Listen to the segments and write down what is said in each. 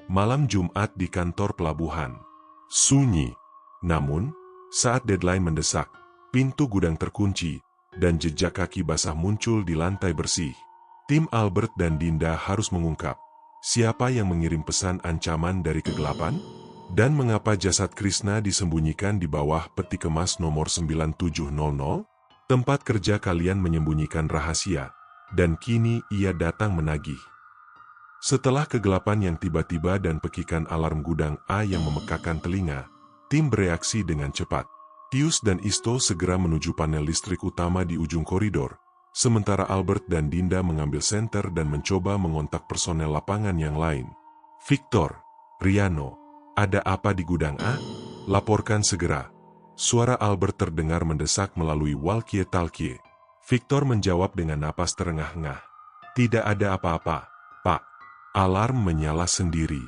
Malam Jumat di kantor pelabuhan. Sunyi. Namun, saat deadline mendesak, pintu gudang terkunci, dan jejak kaki basah muncul di lantai bersih. Tim Albert dan Dinda harus mengungkap, siapa yang mengirim pesan ancaman dari kegelapan? Dan mengapa jasad Krishna disembunyikan di bawah peti kemas nomor 9700? Tempat kerja kalian menyembunyikan rahasia, dan kini ia datang menagih. Setelah kegelapan yang tiba-tiba dan pekikan alarm gudang A yang memekakan telinga, tim bereaksi dengan cepat. Tius dan Isto segera menuju panel listrik utama di ujung koridor, sementara Albert dan Dinda mengambil senter dan mencoba mengontak personel lapangan yang lain. Victor, Riano, ada apa di gudang A? Laporkan segera. Suara Albert terdengar mendesak melalui walkie-talkie. Victor menjawab dengan napas terengah-engah. Tidak ada apa-apa, Pak. Alarm menyala sendiri.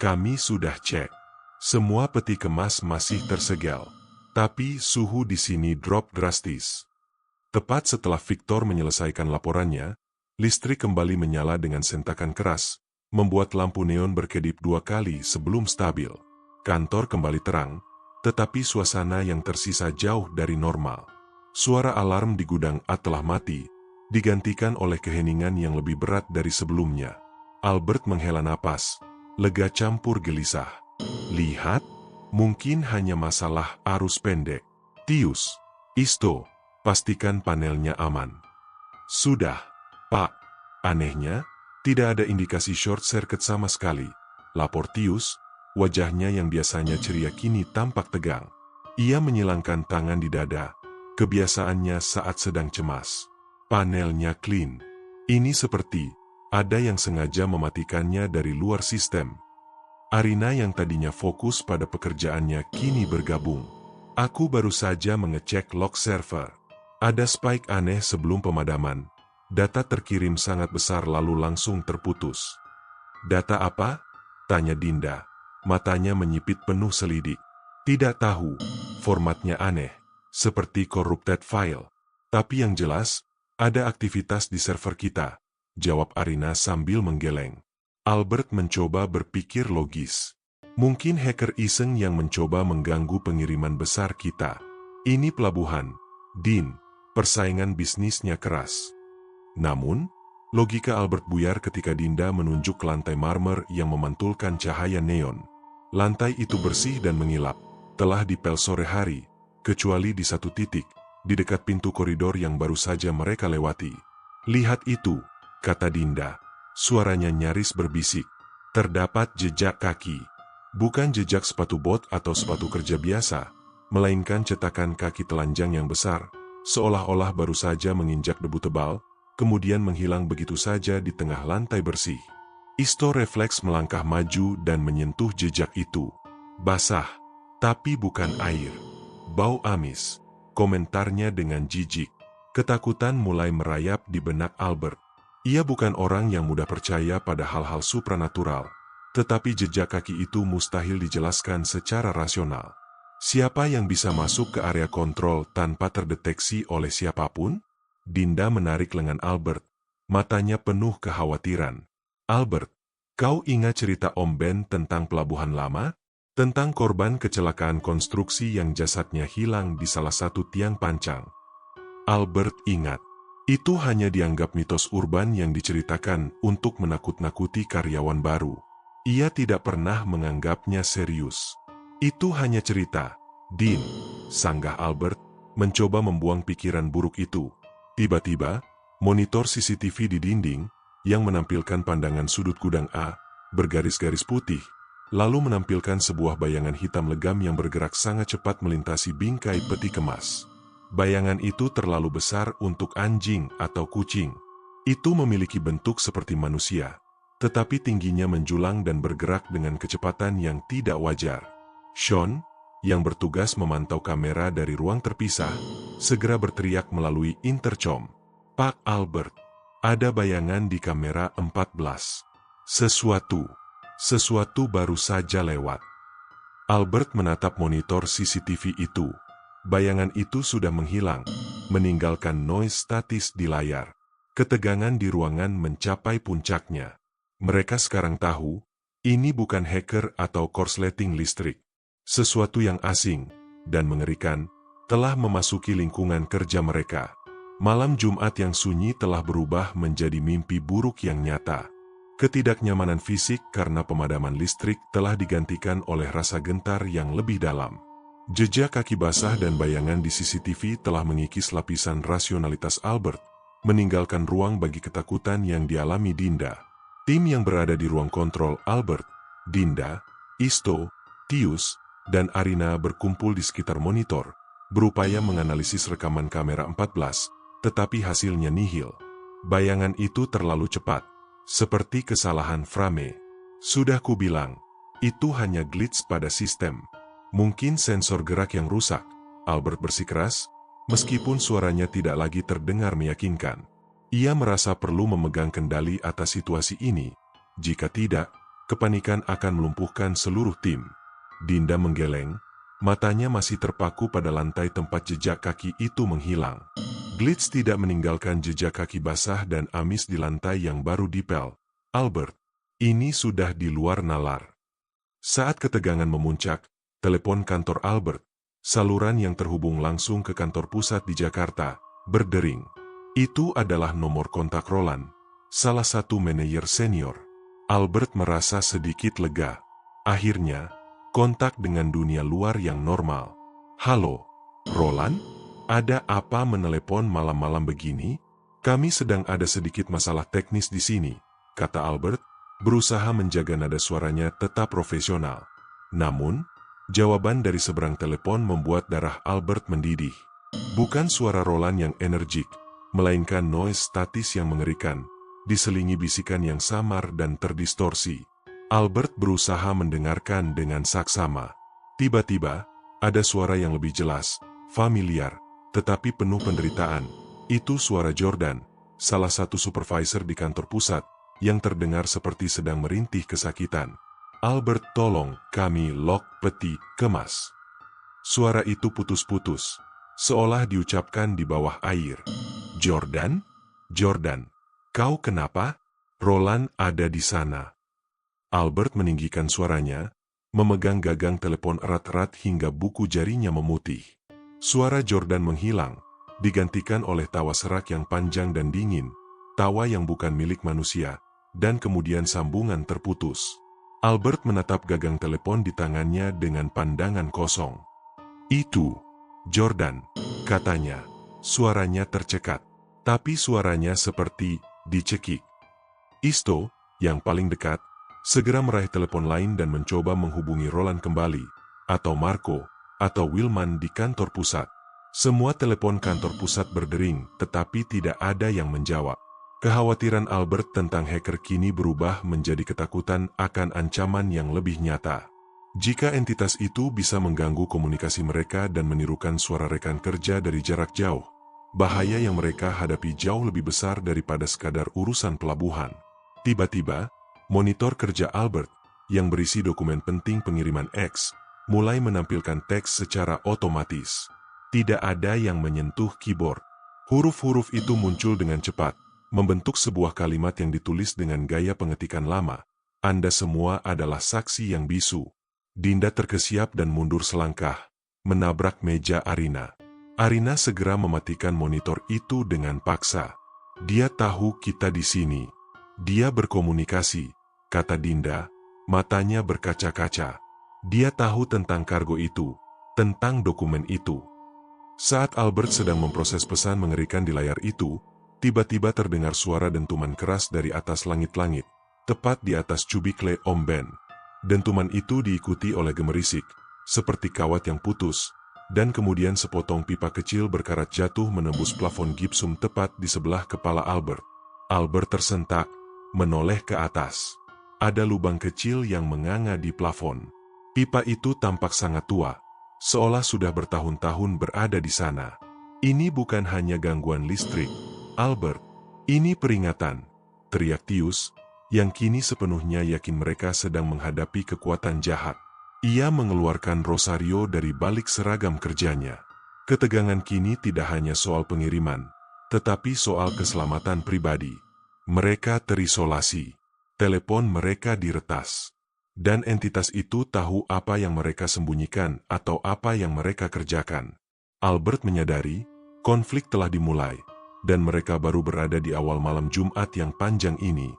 Kami sudah cek. Semua peti kemas masih tersegel. Tapi suhu di sini drop drastis. Tepat setelah Victor menyelesaikan laporannya, listrik kembali menyala dengan sentakan keras, membuat lampu neon berkedip 2 kali sebelum stabil. Kantor kembali terang, tetapi suasana yang tersisa jauh dari normal. Suara alarm di gudang A telah mati, digantikan oleh keheningan yang lebih berat dari sebelumnya. Albert menghela napas, lega campur gelisah. Lihat, mungkin hanya masalah arus pendek. Tius, Isto, pastikan panelnya aman. Sudah, Pak. Anehnya, tidak ada indikasi short circuit sama sekali. Lapor Tius, wajahnya yang biasanya ceria kini tampak tegang. Ia menyilangkan tangan di dada, kebiasaannya saat sedang cemas. Panelnya clean. Ini seperti ada yang sengaja mematikannya dari luar sistem. Arina yang tadinya fokus pada pekerjaannya kini bergabung. Aku baru saja mengecek log server. Ada spike aneh sebelum pemadaman. Data terkirim sangat besar lalu langsung terputus. Data apa? Tanya Dinda. Matanya menyipit penuh selidik. Tidak tahu. Formatnya aneh. Seperti corrupted file. Tapi yang jelas, ada aktivitas di server kita. Jawab Arina sambil menggeleng. Albert mencoba berpikir logis. Mungkin hacker iseng yang mencoba mengganggu pengiriman besar kita. Ini pelabuhan, Din. Persaingan bisnisnya keras. Namun, logika Albert buyar ketika Dinda menunjuk ke lantai marmer yang memantulkan cahaya neon. Lantai itu bersih dan mengilap, telah dipel sore hari, kecuali di satu titik, di dekat pintu koridor yang baru saja mereka lewati. Lihat itu, kata Dinda. Suaranya nyaris berbisik. Terdapat jejak kaki. Bukan jejak sepatu bot atau sepatu kerja biasa, melainkan cetakan kaki telanjang yang besar, seolah-olah baru saja menginjak debu tebal, kemudian menghilang begitu saja di tengah lantai bersih. Isto refleks melangkah maju dan menyentuh jejak itu. Basah, tapi bukan air. Bau amis, komentarnya dengan jijik. Ketakutan mulai merayap di benak Albert. Ia bukan orang yang mudah percaya pada hal-hal supranatural, tetapi jejak kaki itu mustahil dijelaskan secara rasional. Siapa yang bisa masuk ke area kontrol tanpa terdeteksi oleh siapapun? Dinda menarik lengan Albert, matanya penuh kekhawatiran. Albert, kau ingat cerita Om Ben tentang pelabuhan lama? Tentang korban kecelakaan konstruksi yang jasadnya hilang di salah satu tiang pancang. Albert ingat. Itu hanya dianggap mitos urban yang diceritakan untuk menakut-nakuti karyawan baru. Ia tidak pernah menganggapnya serius. Itu hanya cerita, Din, sanggah Albert, mencoba membuang pikiran buruk itu. Tiba-tiba, monitor CCTV di dinding, yang menampilkan pandangan sudut gudang A, bergaris-garis putih, lalu menampilkan sebuah bayangan hitam legam yang bergerak sangat cepat melintasi bingkai peti kemas. Bayangan itu terlalu besar untuk anjing atau kucing. Itu memiliki bentuk seperti manusia, tetapi tingginya menjulang dan bergerak dengan kecepatan yang tidak wajar. Sean, yang bertugas memantau kamera dari ruang terpisah, segera berteriak melalui intercom. Pak Albert, ada bayangan di kamera 14. Sesuatu baru saja lewat. Albert menatap monitor CCTV itu. Bayangan itu sudah menghilang, meninggalkan noise statis di layar. Ketegangan di ruangan mencapai puncaknya. Mereka sekarang tahu, Ini bukan hacker atau korsleting listrik. Sesuatu yang asing dan mengerikan telah memasuki lingkungan kerja mereka. Malam Jumat yang sunyi telah berubah menjadi mimpi buruk yang nyata. Ketidaknyamanan fisik karena pemadaman listrik telah digantikan oleh rasa gentar yang lebih dalam. Jejak kaki basah dan bayangan di CCTV telah mengikis lapisan rasionalitas Albert, meninggalkan ruang bagi ketakutan yang dialami Dinda. Tim yang berada di ruang kontrol Albert, Dinda, Isto, Tius, dan Arina berkumpul di sekitar monitor, berupaya menganalisis rekaman kamera 14, tetapi hasilnya nihil. Bayangan itu terlalu cepat, seperti kesalahan frame. Sudah kubilang, itu hanya glitch pada sistem. Mungkin sensor gerak yang rusak, Albert bersikeras, meskipun suaranya tidak lagi terdengar meyakinkan. Ia merasa perlu memegang kendali atas situasi ini. Jika tidak, kepanikan akan melumpuhkan seluruh tim. Dinda menggeleng, matanya masih terpaku pada lantai tempat jejak kaki itu menghilang. Glitch tidak meninggalkan jejak kaki basah dan amis di lantai yang baru dipel. Albert, ini sudah di luar nalar. Saat ketegangan memuncak, telepon kantor Albert, saluran yang terhubung langsung ke kantor pusat di Jakarta, berdering. Itu adalah nomor kontak Roland, salah satu manajer senior. Albert merasa sedikit lega. Akhirnya, kontak dengan dunia luar yang normal. Halo, Roland? Ada apa menelepon malam-malam begini? Kami sedang ada sedikit masalah teknis di sini, kata Albert, berusaha menjaga nada suaranya tetap profesional. Namun, jawaban dari seberang telepon membuat darah Albert mendidih. Bukan suara Roland yang energik, melainkan noise statis yang mengerikan, diselingi bisikan yang samar dan terdistorsi. Albert berusaha mendengarkan dengan saksama. Tiba-tiba, ada suara yang lebih jelas, familiar, tetapi penuh penderitaan. Itu suara Jordan, salah satu supervisor di kantor pusat, yang terdengar seperti sedang merintih kesakitan. Albert, tolong, kami lock peti kemas. Suara itu putus-putus, seolah diucapkan di bawah air. Jordan? Jordan, kau kenapa? Roland ada di sana. Albert meninggikan suaranya, memegang gagang telepon erat-erat hingga buku jarinya memutih. Suara Jordan menghilang, digantikan oleh tawa serak yang panjang dan dingin, tawa yang bukan milik manusia, dan kemudian sambungan terputus. Albert menatap gagang telepon di tangannya dengan pandangan kosong. Itu Jordan, katanya. Suaranya tercekat, tapi suaranya seperti dicekik. Isto, yang paling dekat, segera meraih telepon lain dan mencoba menghubungi Roland kembali, atau Marco, atau Wilman di kantor pusat. Semua telepon kantor pusat berdering, tetapi tidak ada yang menjawab. Kekhawatiran Albert tentang hacker kini berubah menjadi ketakutan akan ancaman yang lebih nyata. Jika entitas itu bisa mengganggu komunikasi mereka dan menirukan suara rekan kerja dari jarak jauh, bahaya yang mereka hadapi jauh lebih besar daripada sekadar urusan pelabuhan. Tiba-tiba, monitor kerja Albert, yang berisi dokumen penting pengiriman X, mulai menampilkan teks secara otomatis. Tidak ada yang menyentuh keyboard. Huruf-huruf itu muncul dengan cepat, membentuk sebuah kalimat yang ditulis dengan gaya pengetikan lama. Anda semua adalah saksi yang bisu. Dinda terkesiap dan mundur selangkah, menabrak meja Arina. Arina segera mematikan monitor itu dengan paksa. Dia tahu kita di sini. Dia berkomunikasi, kata Dinda, matanya berkaca-kaca. Dia tahu tentang kargo itu, tentang dokumen itu. Saat Albert sedang memproses pesan mengerikan di layar itu, tiba-tiba terdengar suara dentuman keras dari atas langit-langit, tepat di atas cubikle Om Ben. Dentuman itu diikuti oleh gemerisik, seperti kawat yang putus, dan kemudian sepotong pipa kecil berkarat jatuh menembus plafon gipsum tepat di sebelah kepala Albert. Albert tersentak, menoleh ke atas. Ada lubang kecil yang menganga di plafon. Pipa itu tampak sangat tua, seolah sudah bertahun-tahun berada di sana. Ini bukan hanya gangguan listrik, Albert. Ini peringatan, teriak Tius, yang kini sepenuhnya yakin mereka sedang menghadapi kekuatan jahat. Ia mengeluarkan rosario dari balik seragam kerjanya. Ketegangan kini tidak hanya soal pengiriman, tetapi soal keselamatan pribadi. Mereka terisolasi. Telepon mereka diretas. Dan entitas itu tahu apa yang mereka sembunyikan atau apa yang mereka kerjakan. Albert menyadari, konflik telah dimulai, dan mereka baru berada di awal malam Jumat yang panjang ini.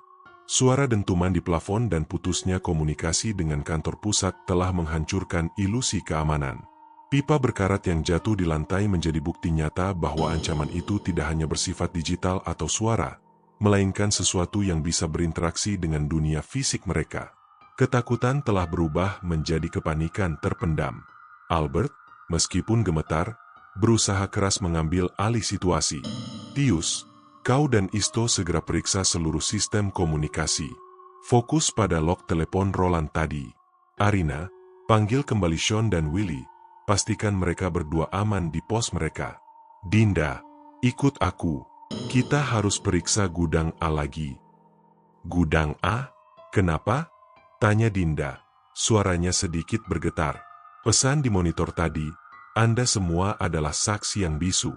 Suara dentuman di plafon dan putusnya komunikasi dengan kantor pusat telah menghancurkan ilusi keamanan. Pipa berkarat yang jatuh di lantai menjadi bukti nyata bahwa ancaman itu tidak hanya bersifat digital atau suara, melainkan sesuatu yang bisa berinteraksi dengan dunia fisik mereka. Ketakutan telah berubah menjadi kepanikan terpendam. Albert, meskipun gemetar, berusaha keras mengambil alih situasi. Tius, kau dan Isto segera periksa seluruh sistem komunikasi. Fokus pada log telepon Roland tadi. Arina, panggil kembali Sean dan Willy. Pastikan mereka berdua aman di pos mereka. Dinda, ikut aku. Kita harus periksa gudang A lagi. Gudang A? Kenapa? Tanya Dinda. Suaranya sedikit bergetar. Pesan di monitor tadi, Anda semua adalah saksi yang bisu.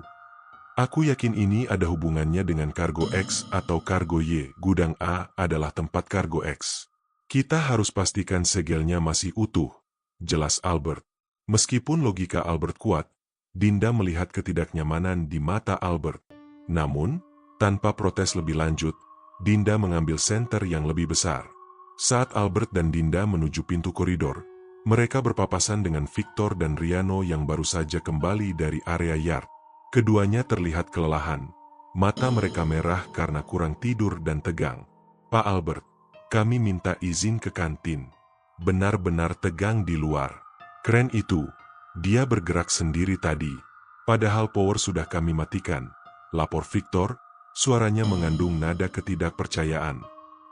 Aku yakin ini ada hubungannya dengan Kargo X atau Kargo Y. Gudang A adalah tempat Kargo X. Kita harus pastikan segelnya masih utuh, jelas Albert. Meskipun logika Albert kuat, Dinda melihat ketidaknyamanan di mata Albert. Namun, tanpa protes lebih lanjut, Dinda mengambil senter yang lebih besar. Saat Albert dan Dinda menuju pintu koridor, mereka berpapasan dengan Victor dan Riano yang baru saja kembali dari area yard. Keduanya terlihat kelelahan. Mata mereka merah karena kurang tidur dan tegang. Pak Albert, kami minta izin ke kantin. Benar-benar tegang di luar. Keren itu. Dia bergerak sendiri tadi. Padahal power sudah kami matikan. Lapor Victor, suaranya mengandung nada ketidakpercayaan.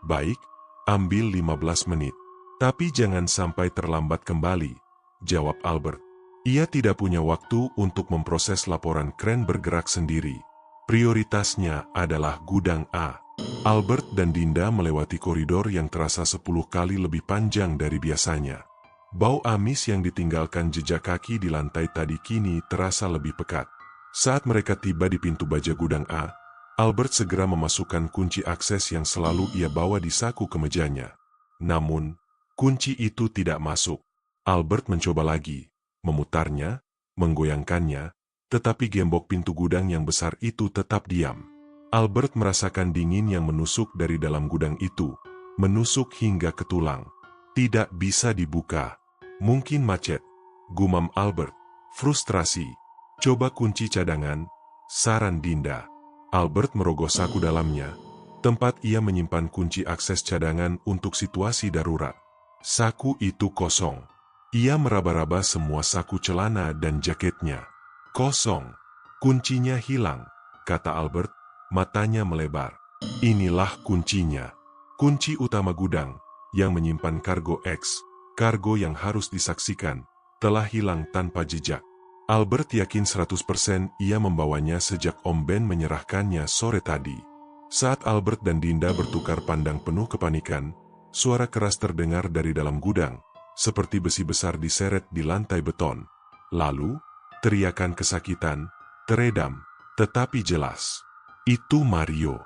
Baik, ambil 15 menit. Tapi jangan sampai terlambat kembali, jawab Albert. Ia tidak punya waktu untuk memproses laporan. Kren bergerak sendiri. Prioritasnya adalah gudang A. Albert dan Dinda melewati koridor yang terasa 10 kali lebih panjang dari biasanya. Bau amis yang ditinggalkan jejak kaki di lantai tadi kini terasa lebih pekat. Saat mereka tiba di pintu baja gudang A, Albert segera memasukkan kunci akses yang selalu ia bawa di saku kemejanya. Namun, kunci itu tidak masuk. Albert mencoba lagi, memutarnya, menggoyangkannya, tetapi gembok pintu gudang yang besar itu tetap diam. Albert merasakan dingin yang menusuk dari dalam gudang itu, menusuk hingga ke tulang. Tidak bisa dibuka. Mungkin macet, gumam Albert. Frustrasi. Coba kunci cadangan, saran Dinda. Albert merogoh saku dalamnya, tempat ia menyimpan kunci akses cadangan untuk situasi darurat. Saku itu kosong. Ia meraba-raba semua saku celana dan jaketnya. Kosong. Kuncinya hilang, kata Albert, matanya melebar. Inilah kuncinya. Kunci utama gudang, yang menyimpan Kargo X, kargo yang harus disaksikan, telah hilang tanpa jejak. Albert yakin 100% ia membawanya sejak Om Ben menyerahkannya sore tadi. Saat Albert dan Dinda bertukar pandang penuh kepanikan, suara keras terdengar dari dalam gudang, seperti besi besar diseret di lantai beton. Lalu, teriakan kesakitan, teredam, tetapi jelas. Itu Mario.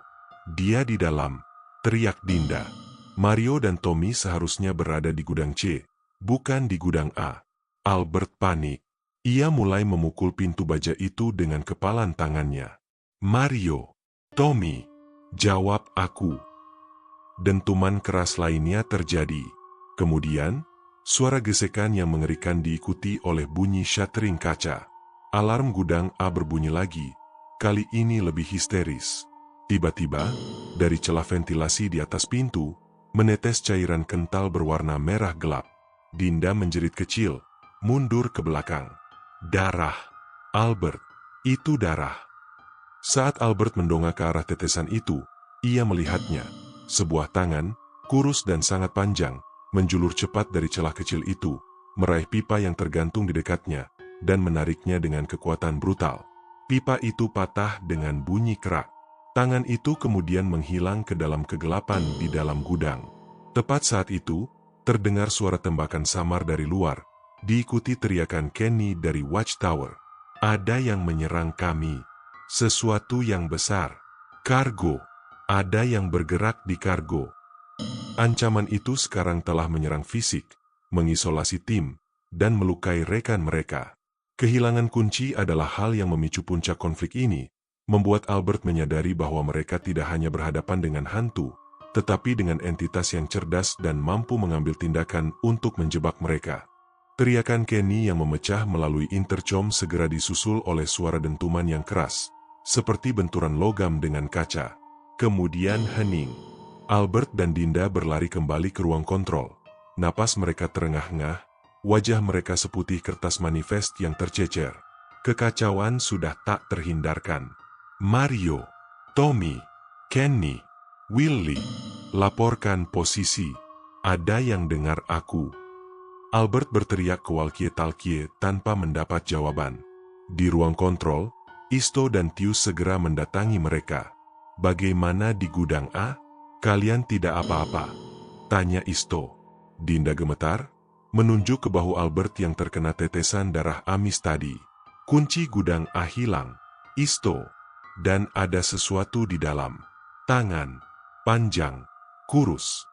Dia di dalam, teriak Dinda. Mario dan Tommy seharusnya berada di gudang C, bukan di gudang A. Albert panik. Ia mulai memukul pintu baja itu dengan kepalan tangannya. Mario, Tommy, jawab aku. Dentuman keras lainnya terjadi. Kemudian, suara gesekan yang mengerikan diikuti oleh bunyi shattering kaca. Alarm gudang A berbunyi lagi, kali ini lebih histeris. Tiba-tiba, dari celah ventilasi di atas pintu, menetes cairan kental berwarna merah gelap. Dinda menjerit kecil, mundur ke belakang. Darah. Albert, itu darah. Saat Albert mendongak ke arah tetesan itu, ia melihatnya. Sebuah tangan, kurus dan sangat panjang, menjulur cepat dari celah kecil itu, meraih pipa yang tergantung di dekatnya, dan menariknya dengan kekuatan brutal. Pipa itu patah dengan bunyi kerak. Tangan itu kemudian menghilang ke dalam kegelapan di dalam gudang. Tepat saat itu, terdengar suara tembakan samar dari luar, diikuti teriakan Kenny dari Watchtower. Ada yang menyerang kami. Sesuatu yang besar. Kargo. Ada yang bergerak di kargo. Ancaman itu sekarang telah menyerang fisik, mengisolasi tim, dan melukai rekan mereka. Kehilangan kunci adalah hal yang memicu puncak konflik ini, membuat Albert menyadari bahwa mereka tidak hanya berhadapan dengan hantu, tetapi dengan entitas yang cerdas dan mampu mengambil tindakan untuk menjebak mereka. Teriakan Kenny yang memecah melalui intercom segera disusul oleh suara dentuman yang keras, seperti benturan logam dengan kaca. Kemudian hening. Albert dan Dinda berlari kembali ke ruang kontrol. Napas mereka terengah-engah, wajah mereka seputih kertas manifest yang tercecer. Kekacauan sudah tak terhindarkan. Mario, Tommy, Kenny, Willy, laporkan posisi. Ada yang dengar aku? Albert berteriak ke walkie-talkie tanpa mendapat jawaban. Di ruang kontrol, Isto dan Tius segera mendatangi mereka. Bagaimana di gudang A? Kalian tidak apa-apa? Tanya Isto. Dinda gemetar, menunjuk ke bahu Albert yang terkena tetesan darah amis tadi. Kunci gudang A hilang, Isto. Dan ada sesuatu di dalam. Tangan, panjang, kurus.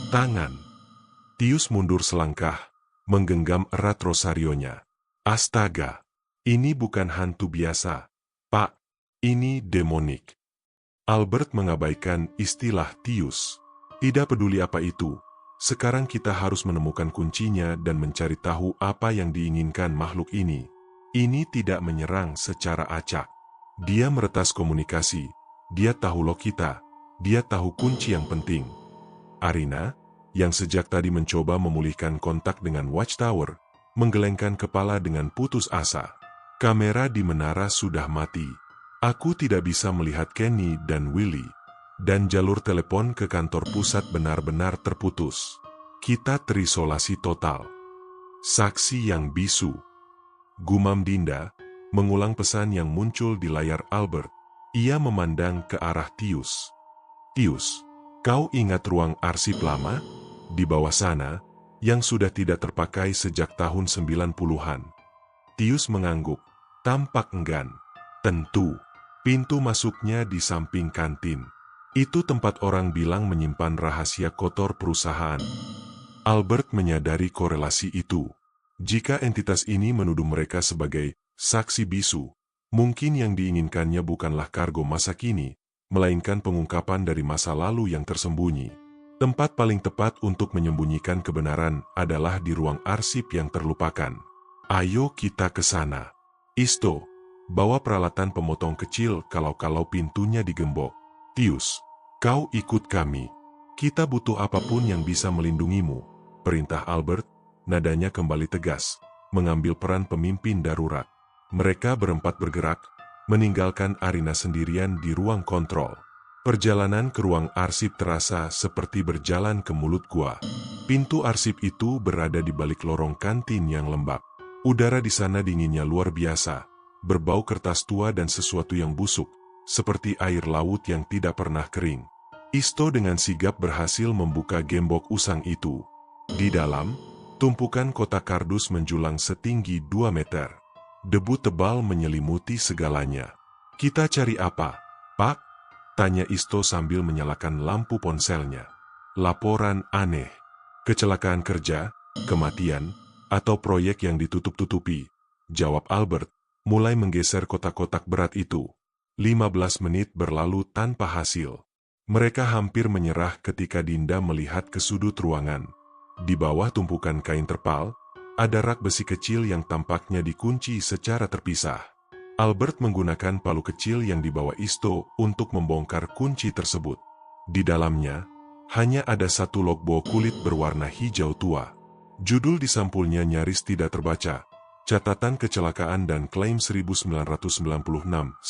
Tangan. Tius mundur selangkah, menggenggam erat rosarionya. Astaga, ini bukan hantu biasa, Pak. Ini demonik. Albert mengabaikan istilah Tius. Tidak peduli apa itu, sekarang kita harus menemukan kuncinya dan mencari tahu apa yang diinginkan makhluk ini. Ini tidak menyerang secara acak. Dia meretas komunikasi, dia tahu kita, dia tahu kunci yang penting. Arina, yang sejak tadi mencoba memulihkan kontak dengan Watchtower, menggelengkan kepala dengan putus asa. Kamera di menara sudah mati. Aku tidak bisa melihat Kenny dan Willy. Dan jalur telepon ke kantor pusat benar-benar terputus. Kita terisolasi total. Saksi yang bisu. Gumam Dinda, mengulang pesan yang muncul di layar Albert. Ia memandang ke arah Tius. Tius, kau ingat ruang arsip lama? Di bawah sana, yang sudah tidak terpakai sejak tahun 90-an. Tius mengangguk, tampak enggan. Tentu, pintu masuknya di samping kantin. Itu tempat orang bilang menyimpan rahasia kotor perusahaan. Albert menyadari korelasi itu. Jika entitas ini menuduh mereka sebagai saksi bisu, mungkin yang diinginkannya bukanlah kargo masa kini, melainkan pengungkapan dari masa lalu yang tersembunyi. Tempat paling tepat untuk menyembunyikan kebenaran adalah di ruang arsip yang terlupakan. Ayo kita ke sana. Isto, bawa peralatan pemotong kecil kalau pintunya digembok. Tius, kau ikut kami. Kita butuh apapun yang bisa melindungimu. Perintah Albert, nadanya kembali tegas, mengambil peran pemimpin darurat. Mereka berempat bergerak, meninggalkan Arina sendirian di ruang kontrol. Perjalanan ke ruang arsip terasa seperti berjalan ke mulut gua. Pintu arsip itu berada di balik lorong kantin yang lembab. Udara di sana dinginnya luar biasa, berbau kertas tua dan sesuatu yang busuk, seperti air laut yang tidak pernah kering. Isto dengan sigap berhasil membuka gembok usang itu. Di dalam, tumpukan kotak kardus menjulang setinggi 2 meter. Debu tebal menyelimuti segalanya. Kita cari apa, Pak? Tanya Isto sambil menyalakan lampu ponselnya. Laporan aneh. Kecelakaan kerja, kematian, atau proyek yang ditutup-tutupi. Jawab Albert, mulai menggeser kotak-kotak berat itu. 15 menit berlalu tanpa hasil. Mereka hampir menyerah ketika Dinda melihat ke sudut ruangan. Di bawah tumpukan kain terpal, ada rak besi kecil yang tampaknya dikunci secara terpisah. Albert menggunakan palu kecil yang dibawa Isto untuk membongkar kunci tersebut. Di dalamnya, hanya ada satu logbook kulit berwarna hijau tua. Judul di sampulnya nyaris tidak terbaca. Catatan kecelakaan dan klaim 1996-1998.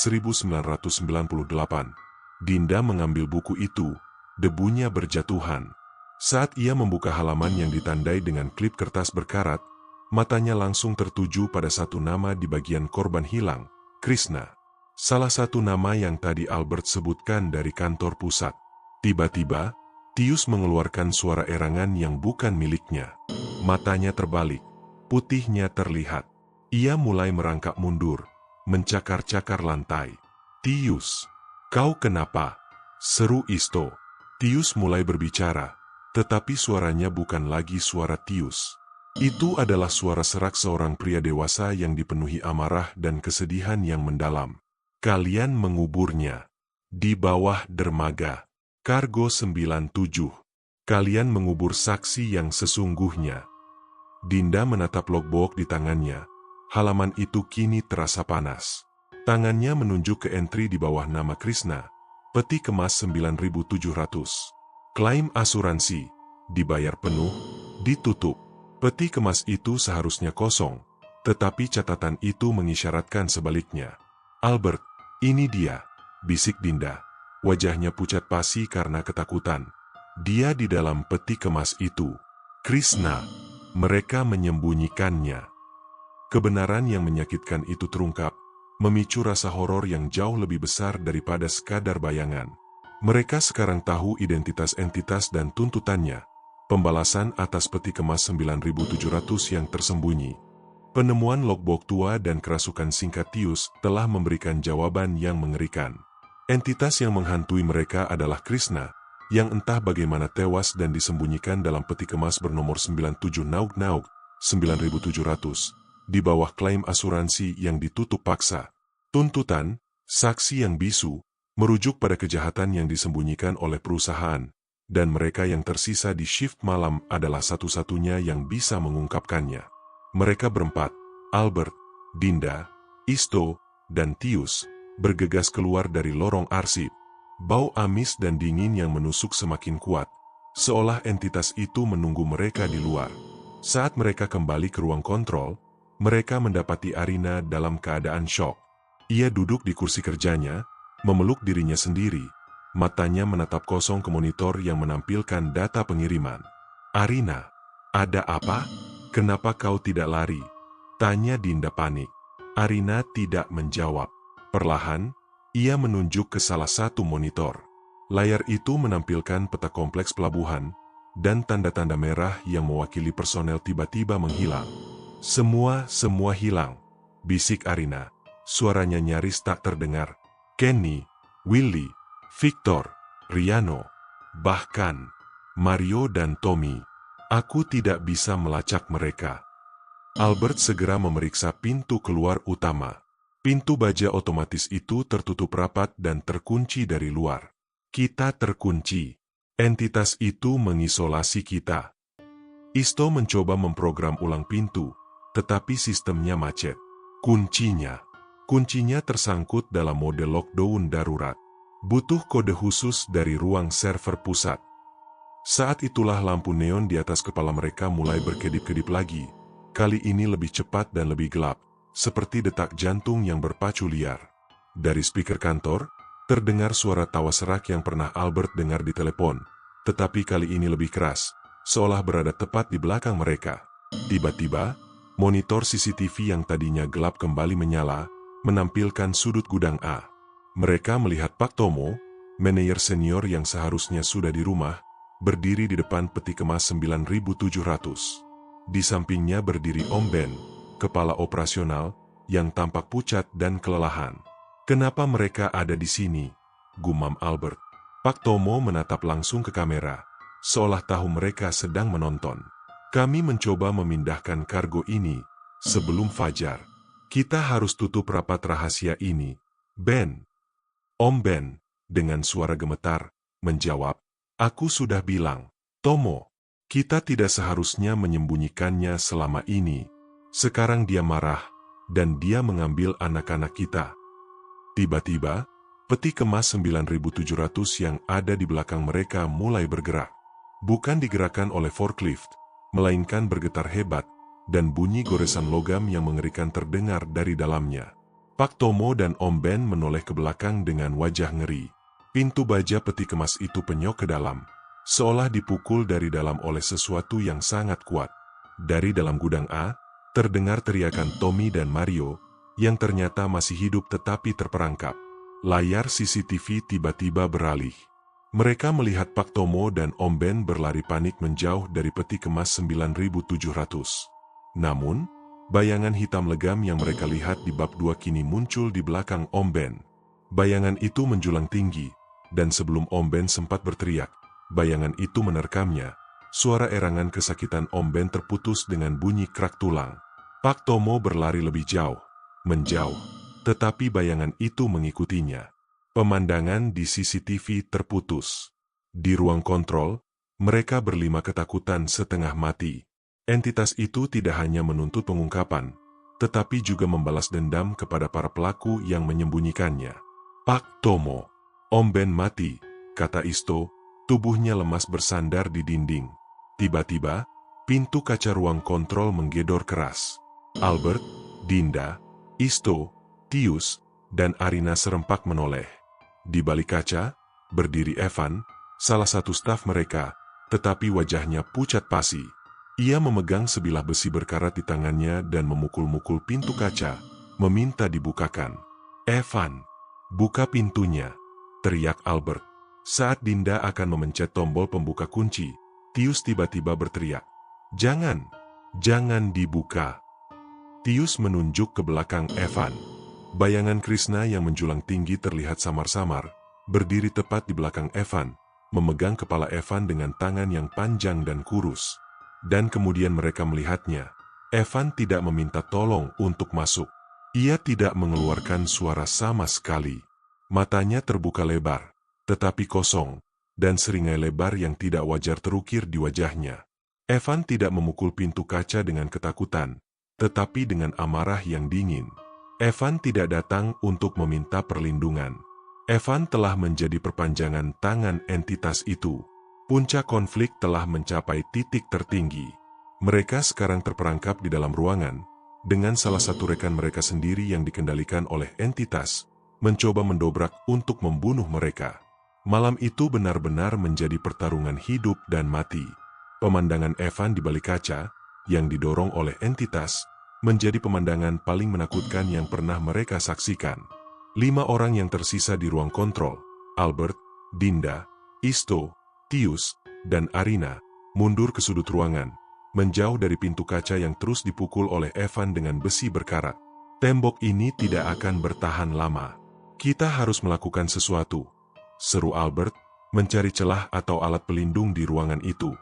Dinda mengambil buku itu, debunya berjatuhan. Saat ia membuka halaman yang ditandai dengan klip kertas berkarat, matanya langsung tertuju pada satu nama di bagian korban hilang. Krishna, salah satu nama yang tadi Albert sebutkan dari kantor pusat. Tiba-tiba, Tius mengeluarkan suara erangan yang bukan miliknya. Matanya terbalik, putihnya terlihat. Ia mulai merangkak mundur, mencakar-cakar lantai. Tius, kau kenapa? Seru Isto. Tius mulai berbicara, Tetapi suaranya bukan lagi suara Tius. Itu adalah suara serak seorang pria dewasa yang dipenuhi amarah dan kesedihan yang mendalam. Kalian menguburnya di bawah dermaga Kargo 97. Kalian mengubur saksi yang sesungguhnya. Dinda menatap logbook di tangannya. Halaman itu kini terasa panas. Tangannya menunjuk ke entry di bawah nama Krishna. Peti kemas 9.700. Klaim asuransi. Dibayar penuh. Ditutup. Peti kemas itu seharusnya kosong. Tetapi catatan itu mengisyaratkan sebaliknya. Albert, ini dia, bisik Dinda. Wajahnya pucat pasi karena ketakutan. Dia di dalam peti kemas itu. Krishna. Mereka menyembunyikannya. Kebenaran yang menyakitkan itu terungkap, memicu rasa horor yang jauh lebih besar daripada sekadar bayangan. Mereka sekarang tahu identitas entitas dan tuntutannya. Pembalasan atas peti kemas 9.700 yang tersembunyi. Penemuan logbook tua dan kerasukan singkat Tius telah memberikan jawaban yang mengerikan. Entitas yang menghantui mereka adalah Krishna, yang entah bagaimana tewas dan disembunyikan dalam peti kemas bernomor 97 Naug 9.700, di bawah klaim asuransi yang ditutup paksa. Tuntutan, saksi yang bisu, merujuk pada kejahatan yang disembunyikan oleh perusahaan, dan mereka yang tersisa di shift malam adalah satu-satunya yang bisa mengungkapkannya. Mereka berempat, Albert, Dinda, Isto, dan Tius, bergegas keluar dari lorong arsip. Bau amis dan dingin yang menusuk semakin kuat, seolah entitas itu menunggu mereka di luar. Saat mereka kembali ke ruang kontrol, mereka mendapati Arina dalam keadaan syok. Ia duduk di kursi kerjanya, memeluk dirinya sendiri. Matanya menatap kosong ke monitor yang menampilkan data pengiriman. Arina, ada apa? Kenapa kau tidak lari? Tanya Dinda panik. Arina tidak menjawab. Perlahan, ia menunjuk ke salah satu monitor. Layar itu menampilkan peta kompleks pelabuhan, dan tanda-tanda merah yang mewakili personel tiba-tiba menghilang. Semua hilang, bisik Arina. Suaranya nyaris tak terdengar. Kenny, Willy, Victor, Riano, bahkan Mario dan Tommy. Aku tidak bisa melacak mereka. Albert segera memeriksa pintu keluar utama. Pintu baja otomatis itu tertutup rapat dan terkunci dari luar. Kita terkunci. Entitas itu mengisolasi kita. Isto mencoba memprogram ulang pintu, tetapi sistemnya macet. Kuncinya tersangkut dalam mode lockdown darurat. Butuh kode khusus dari ruang server pusat. Saat itulah lampu neon di atas kepala mereka mulai berkedip-kedip lagi. Kali ini lebih cepat dan lebih gelap, seperti detak jantung yang berpacu liar. Dari speaker kantor, terdengar suara tawa serak yang pernah Albert dengar di telepon, tetapi kali ini lebih keras, seolah berada tepat di belakang mereka. Tiba-tiba, monitor CCTV yang tadinya gelap kembali menyala, menampilkan sudut gudang A. Mereka melihat Pak Tomo, manajer senior yang seharusnya sudah di rumah, berdiri di depan peti kemas 9.700. Di sampingnya berdiri Om Ben, kepala operasional, yang tampak pucat dan kelelahan. Kenapa mereka ada di sini? Gumam Albert. Pak Tomo menatap langsung ke kamera, seolah tahu mereka sedang menonton. Kami mencoba memindahkan kargo ini sebelum fajar. Kita harus tutup rapat rahasia ini, Ben. Om Ben, dengan suara gemetar, menjawab, aku sudah bilang, Tomo, kita tidak seharusnya menyembunyikannya selama ini. Sekarang dia marah, dan dia mengambil anak-anak kita. Tiba-tiba, peti kemas 9.700 yang ada di belakang mereka mulai bergerak. Bukan digerakkan oleh forklift, melainkan bergetar hebat, dan bunyi goresan logam yang mengerikan terdengar dari dalamnya. Pak Tomo dan Om Ben menoleh ke belakang dengan wajah ngeri. Pintu baja peti kemas itu penyok ke dalam, seolah dipukul dari dalam oleh sesuatu yang sangat kuat. Dari dalam gudang A, terdengar teriakan Tommy dan Mario, yang ternyata masih hidup tetapi terperangkap. Layar CCTV tiba-tiba beralih. Mereka melihat Pak Tomo dan Om Ben berlari panik menjauh dari peti kemas 9.700. Namun, bayangan hitam legam yang mereka lihat di bab 2 kini muncul di belakang Om Ben. Bayangan itu menjulang tinggi, dan sebelum Om Ben sempat berteriak, bayangan itu menerkamnya, suara erangan kesakitan Om Ben terputus dengan bunyi krak tulang. Pak Tomo berlari lebih jauh, menjauh, tetapi bayangan itu mengikutinya. Pemandangan di CCTV terputus. Di ruang kontrol, mereka berlima ketakutan setengah mati. Entitas itu tidak hanya menuntut pengungkapan, tetapi juga membalas dendam kepada para pelaku yang menyembunyikannya. Pak Tomo, Om Ben mati, kata Isto, tubuhnya lemas bersandar di dinding. Tiba-tiba, pintu kaca ruang kontrol menggedor keras. Albert, Dinda, Isto, Tius, dan Arina serempak menoleh. Di balik kaca, berdiri Evan, salah satu staf mereka, tetapi wajahnya pucat pasi. Ia memegang sebilah besi berkarat di tangannya dan memukul-mukul pintu kaca, meminta dibukakan. "Evan, buka pintunya," teriak Albert. Saat Dinda akan memencet tombol pembuka kunci, Tius tiba-tiba berteriak, "Jangan, jangan dibuka." Tius menunjuk ke belakang Evan. Bayangan Krishna yang menjulang tinggi terlihat samar-samar, berdiri tepat di belakang Evan, memegang kepala Evan dengan tangan yang panjang dan kurus. Dan kemudian mereka melihatnya. Evan tidak meminta tolong untuk masuk. Ia tidak mengeluarkan suara sama sekali. Matanya terbuka lebar, tetapi kosong, dan seringai lebar yang tidak wajar terukir di wajahnya. Evan tidak memukul pintu kaca dengan ketakutan, tetapi dengan amarah yang dingin. Evan tidak datang untuk meminta perlindungan. Evan telah menjadi perpanjangan tangan entitas itu. Puncak konflik telah mencapai titik tertinggi. Mereka sekarang terperangkap di dalam ruangan, dengan salah satu rekan mereka sendiri yang dikendalikan oleh entitas, mencoba mendobrak untuk membunuh mereka. Malam itu benar-benar menjadi pertarungan hidup dan mati. Pemandangan Evan di balik kaca, yang didorong oleh entitas, menjadi pemandangan paling menakutkan yang pernah mereka saksikan. 5 orang yang tersisa di ruang kontrol, Albert, Dinda, Isto, Tius, dan Arina, mundur ke sudut ruangan, menjauh dari pintu kaca yang terus dipukul oleh Evan dengan besi berkarat. "Tembok ini tidak akan bertahan lama. Kita harus melakukan sesuatu," seru Albert, mencari celah atau alat pelindung di ruangan itu.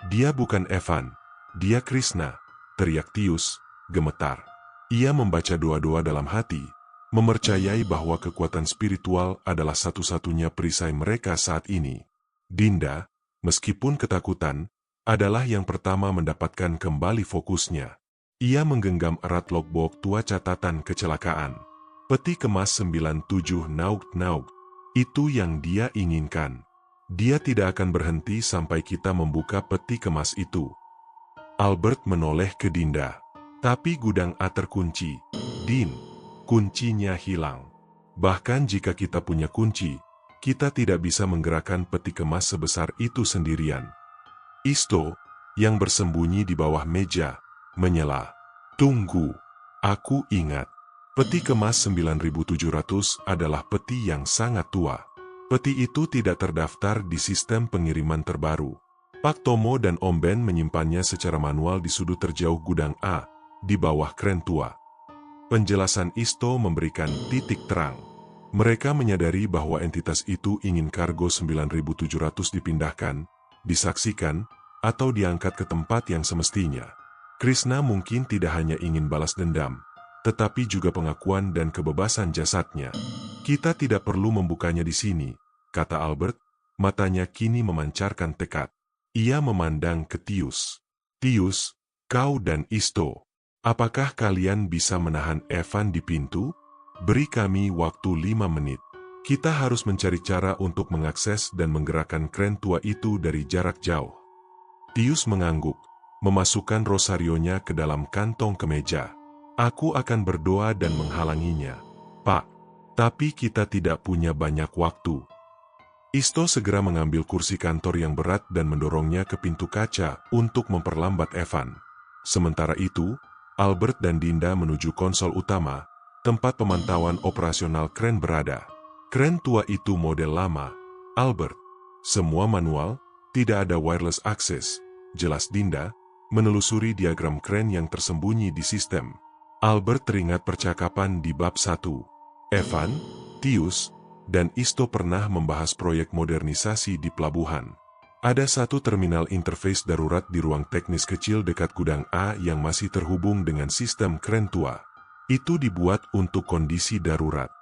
"Dia bukan Evan, dia Krishna," teriak Tius, gemetar. Ia membaca doa-doa dalam hati, mempercayai bahwa kekuatan spiritual adalah satu-satunya perisai mereka saat ini. Dinda, meskipun ketakutan, adalah yang pertama mendapatkan kembali fokusnya. Ia menggenggam erat logbook tua catatan kecelakaan. Peti kemas 97 nauk-nauk. Itu yang dia inginkan. Dia tidak akan berhenti sampai kita membuka peti kemas itu. Albert menoleh ke Dinda. "Tapi gudang A terkunci, Din. Kuncinya hilang. Bahkan jika kita punya kunci, kita tidak bisa menggerakkan peti kemas sebesar itu sendirian." Isto, yang bersembunyi di bawah meja, menyela. "Tunggu, aku ingat. Peti kemas 9700 adalah peti yang sangat tua. Peti itu tidak terdaftar di sistem pengiriman terbaru. Pak Tomo dan Om Ben menyimpannya secara manual di sudut terjauh gudang A, di bawah kren tua." Penjelasan Isto memberikan titik terang. Mereka menyadari bahwa entitas itu ingin kargo 9700 dipindahkan, disaksikan, atau diangkat ke tempat yang semestinya. Krishna mungkin tidak hanya ingin balas dendam, tetapi juga pengakuan dan kebebasan jasadnya. "Kita tidak perlu membukanya di sini," kata Albert, matanya kini memancarkan tekad. Ia memandang ke Tius. "Tius, kau dan Isto, apakah kalian bisa menahan Evan di pintu? Beri kami waktu 5 menit. Kita harus mencari cara untuk mengakses dan menggerakkan kren tua itu dari jarak jauh." Tius mengangguk, memasukkan rosarionya ke dalam kantong kemeja. "Aku akan berdoa dan menghalanginya, Pak. Tapi kita tidak punya banyak waktu." Isto segera mengambil kursi kantor yang berat dan mendorongnya ke pintu kaca untuk memperlambat Evan. Sementara itu, Albert dan Dinda menuju konsol utama, tempat pemantauan operasional kren berada. Kren tua itu model lama, Albert. Semua manual, tidak ada wireless access, jelas Dinda, menelusuri diagram kren yang tersembunyi di sistem. Albert teringat percakapan di bab 1. Evan, Tius, dan Isto pernah membahas proyek modernisasi di pelabuhan. Ada satu terminal interface darurat di ruang teknis kecil dekat gudang A yang masih terhubung dengan sistem kren tua. Itu dibuat untuk kondisi darurat.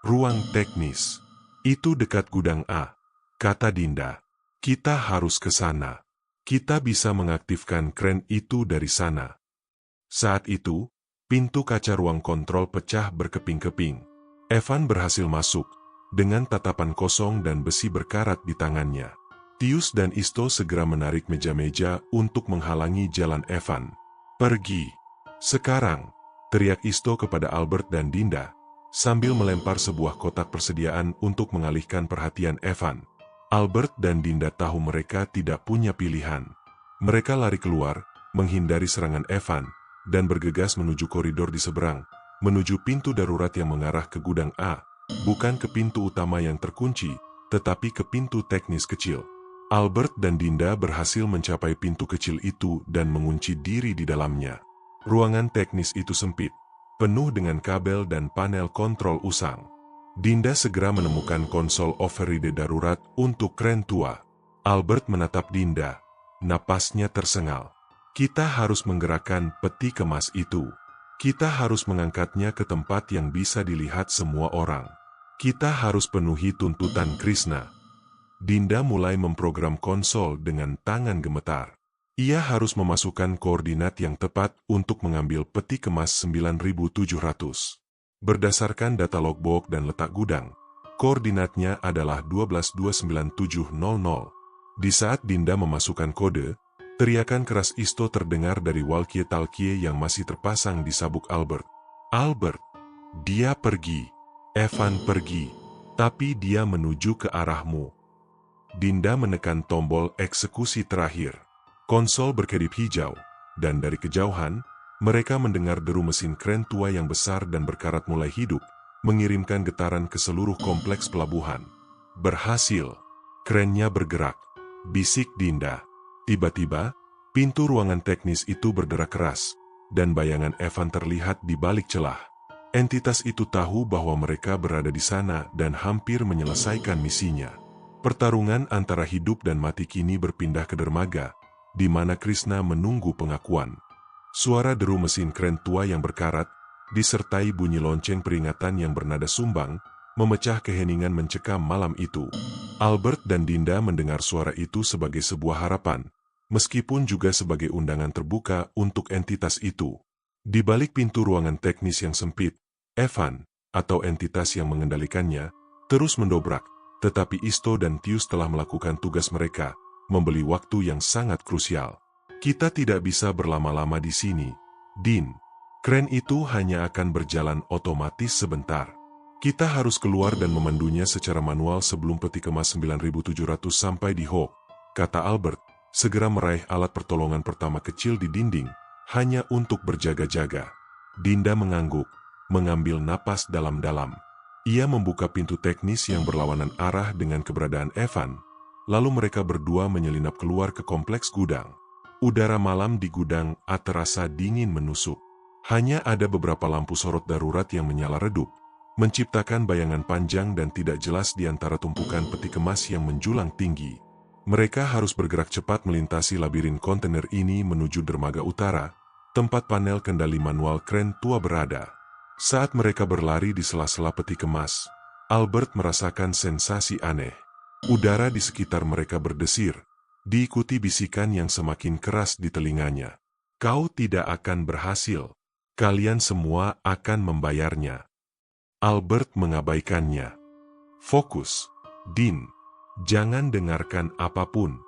Ruang teknis. Itu dekat gudang A, kata Dinda. Kita harus ke sana. Kita bisa mengaktifkan kren itu dari sana. Saat itu, pintu kaca ruang kontrol pecah berkeping-keping. Evan berhasil masuk, dengan tatapan kosong dan besi berkarat di tangannya. Tius dan Isto segera menarik meja-meja untuk menghalangi jalan Evan. Pergi. Sekarang, teriak Isto kepada Albert dan Dinda, sambil melempar sebuah kotak persediaan untuk mengalihkan perhatian Evan. Albert dan Dinda tahu mereka tidak punya pilihan. Mereka lari keluar, menghindari serangan Evan, dan bergegas menuju koridor di seberang, menuju pintu darurat yang mengarah ke gudang A, bukan ke pintu utama yang terkunci, tetapi ke pintu teknis kecil. Albert dan Dinda berhasil mencapai pintu kecil itu dan mengunci diri di dalamnya. Ruangan teknis itu sempit, penuh dengan kabel dan panel kontrol usang. Dinda segera menemukan konsol override darurat untuk kren tua. Albert menatap Dinda, napasnya tersengal. Kita harus menggerakkan peti kemas itu. Kita harus mengangkatnya ke tempat yang bisa dilihat semua orang. Kita harus penuhi tuntutan Krishna. Dinda mulai memprogram konsol dengan tangan gemetar. Ia harus memasukkan koordinat yang tepat untuk mengambil peti kemas 9700. Berdasarkan data logbook dan letak gudang, koordinatnya adalah 12.29700. Di saat Dinda memasukkan kode, teriakan keras Isto terdengar dari walkie-talkie yang masih terpasang di sabuk Albert. Albert, dia pergi. Evan pergi, tapi dia menuju ke arahmu. Dinda menekan tombol eksekusi terakhir. Konsol berkedip hijau, dan dari kejauhan, mereka mendengar deru mesin kren tua yang besar dan berkarat mulai hidup, mengirimkan getaran ke seluruh kompleks pelabuhan. Berhasil. Krennya bergerak, bisik Dinda. Tiba-tiba, pintu ruangan teknis itu berderak keras, dan bayangan Evan terlihat di balik celah. Entitas itu tahu bahwa mereka berada di sana dan hampir menyelesaikan misinya. Pertarungan antara hidup dan mati kini berpindah ke dermaga, di mana Krishna menunggu pengakuan. Suara deru mesin kren tua yang berkarat, disertai bunyi lonceng peringatan yang bernada sumbang, memecah keheningan mencekam malam itu. Albert dan Dinda mendengar suara itu sebagai sebuah harapan, meskipun juga sebagai undangan terbuka untuk entitas itu. Di balik pintu ruangan teknis yang sempit, Evan, atau entitas yang mengendalikannya, terus mendobrak. Tetapi Isto dan Tius telah melakukan tugas mereka, membeli waktu yang sangat krusial. Kita tidak bisa berlama-lama di sini, Din. Kren itu hanya akan berjalan otomatis sebentar. Kita harus keluar dan memandunya secara manual sebelum peti kemas 9700 sampai di Hoek, kata Albert, segera meraih alat pertolongan pertama kecil di dinding, hanya untuk berjaga-jaga. Dinda mengangguk, mengambil napas dalam-dalam. Ia membuka pintu teknis yang berlawanan arah dengan keberadaan Evan, lalu mereka berdua menyelinap keluar ke kompleks gudang. Udara malam di gudang A terasa dingin menusuk. Hanya ada beberapa lampu sorot darurat yang menyala redup, menciptakan bayangan panjang dan tidak jelas di antara tumpukan peti kemas yang menjulang tinggi. Mereka harus bergerak cepat melintasi labirin kontainer ini menuju dermaga utara, tempat panel kendali manual kren tua berada. Saat mereka berlari di sela-sela peti kemas, Albert merasakan sensasi aneh. Udara di sekitar mereka berdesir, diikuti bisikan yang semakin keras di telinganya. Kau tidak akan berhasil. Kalian semua akan membayarnya. Albert mengabaikannya. Fokus, Din. Jangan dengarkan apapun.